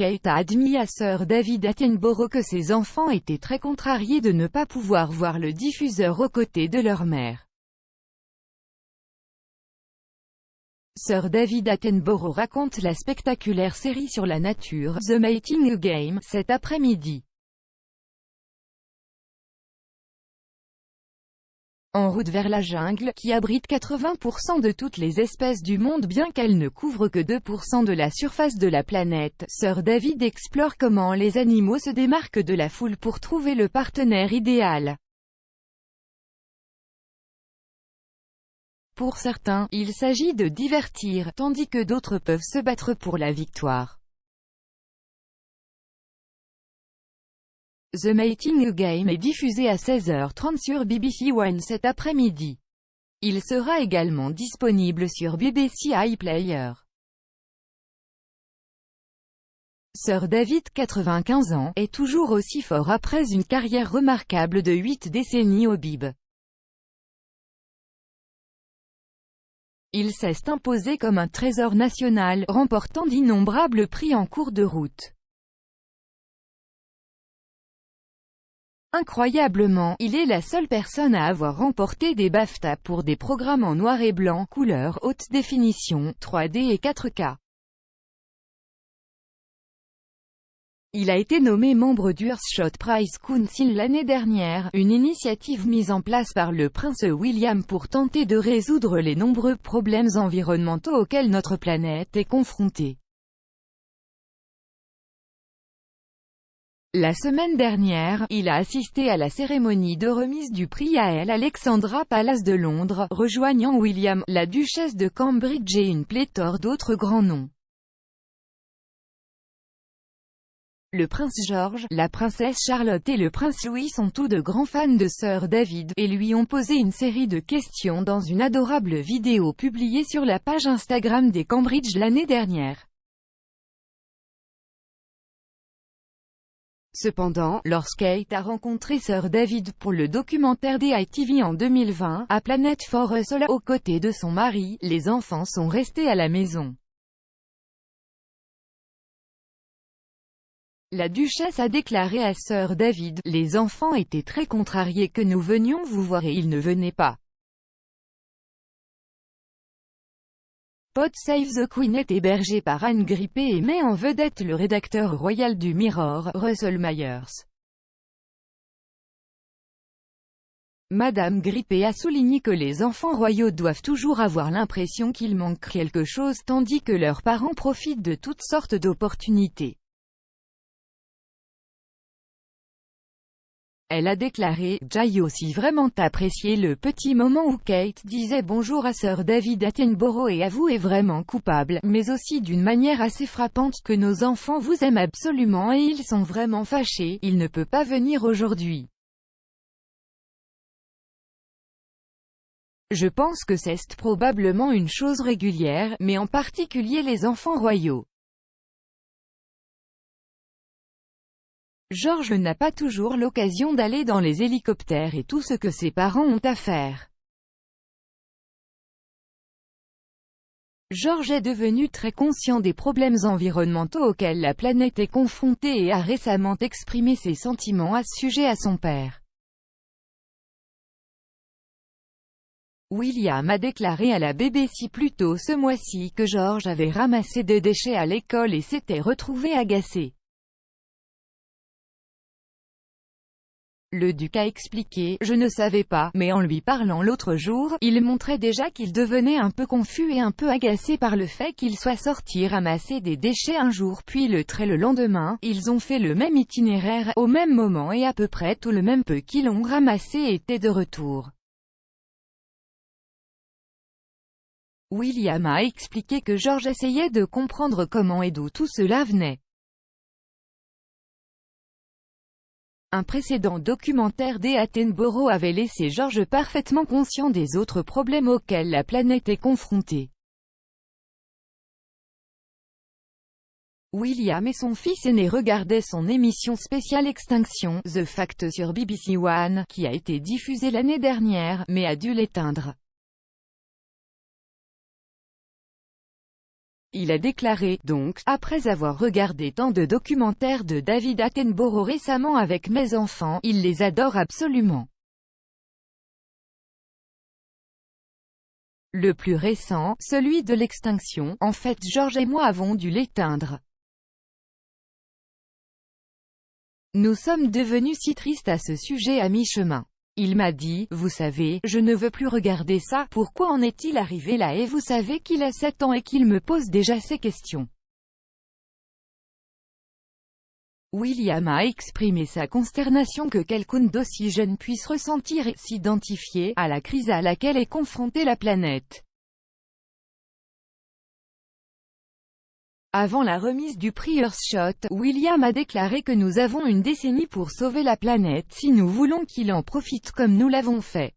Kate a admis à Sir David Attenborough que ses enfants étaient très contrariés de ne pas pouvoir voir le diffuseur aux côtés de leur mère. Sir David Attenborough raconte la spectaculaire série sur la nature, The Mating Game, cet après-midi. En route vers la jungle, qui abrite 80% de toutes les espèces du monde bien qu'elle ne couvre que 2% de la surface de la planète, Sir David explore comment les animaux se démarquent de la foule pour trouver le partenaire idéal. Pour certains, il s'agit de divertir, tandis que d'autres peuvent se battre pour la victoire. The Mating Game est diffusé à 16h30 sur BBC One cet après-midi. Il sera également disponible sur BBC iPlayer. Sir David, 95 ans, est toujours aussi fort après une carrière remarquable de 8 décennies au bib. Il s'est imposé comme un trésor national, remportant d'innombrables prix en cours de route. Incroyablement, il est la seule personne à avoir remporté des BAFTA pour des programmes en noir et blanc, couleur, haute définition, 3D et 4K. Il a été nommé membre du Earthshot Prize Council l'année dernière, une initiative mise en place par le prince William pour tenter de résoudre les nombreux problèmes environnementaux auxquels notre planète est confrontée. La semaine dernière, il a assisté à la cérémonie de remise du prix à Alexandra Palace de Londres, rejoignant William, la duchesse de Cambridge et une pléthore d'autres grands noms. Le prince George, la princesse Charlotte et le prince Louis sont tous de grands fans de Sir David, et lui ont posé une série de questions dans une adorable vidéo publiée sur la page Instagram des Cambridge l'année dernière. Cependant, lorsqu'Kate a rencontré Sir David pour le documentaire des ITV en 2020, à Planet for Us aux côtés de son mari, les enfants sont restés à la maison. La duchesse a déclaré à Sir David, « Les enfants étaient très contrariés que nous venions vous voir et ils ne venaient pas. » Pod Save the Queen est hébergé par Anne Grippé et met en vedette le rédacteur royal du Mirror, Russell Myers. Madame Grippé a souligné que les enfants royaux doivent toujours avoir l'impression qu'il manque quelque chose tandis que leurs parents profitent de toutes sortes d'opportunités. Elle a déclaré, « J'ai aussi vraiment apprécié le petit moment où Kate disait bonjour à Sir David Attenborough et avouait vraiment coupable, mais aussi d'une manière assez frappante que nos enfants vous aiment absolument et ils sont vraiment fâchés, il ne peut pas venir aujourd'hui. Je pense que c'est probablement une chose régulière, mais en particulier les enfants royaux. George n'a pas toujours l'occasion d'aller dans les hélicoptères et tout ce que ses parents ont à faire. George est devenu très conscient des problèmes environnementaux auxquels la planète est confrontée et a récemment exprimé ses sentiments à ce sujet à son père. William a déclaré à la BBC plus tôt ce mois-ci que George avait ramassé des déchets à l'école et s'était retrouvé agacé. Le duc a expliqué, « Je ne savais pas, mais en lui parlant l'autre jour, il montrait déjà qu'il devenait un peu confus et un peu agacé par le fait qu'il soit sorti ramasser des déchets un jour puis le lendemain, ils ont fait le même itinéraire, au même moment et à peu près tout le même peu qu'ils l'ont ramassé était de retour. » William a expliqué que George essayait de comprendre comment et d'où tout cela venait. Un précédent documentaire des Attenborough avait laissé George parfaitement conscient des autres problèmes auxquels la planète est confrontée. William et son fils aîné regardaient son émission spéciale Extinction, The Fact sur BBC One, qui a été diffusée l'année dernière, mais a dû l'éteindre. Il a déclaré, donc, après avoir regardé tant de documentaires de David Attenborough récemment avec mes enfants, il les adore absolument. Le plus récent, celui de l'extinction, en fait George et moi avons dû l'éteindre. Nous sommes devenus si tristes à ce sujet à mi-chemin. Il m'a dit, vous savez, je ne veux plus regarder ça, pourquoi en est-il arrivé là et vous savez qu'il a 7 ans et qu'il me pose déjà ces questions. William a exprimé sa consternation que quelqu'un d'aussi jeune puisse ressentir et s'identifier à la crise à laquelle est confrontée la planète. Avant la remise du prix Earthshot, William a déclaré que nous avons une décennie pour sauver la planète si nous voulons qu'il en profite comme nous l'avons fait.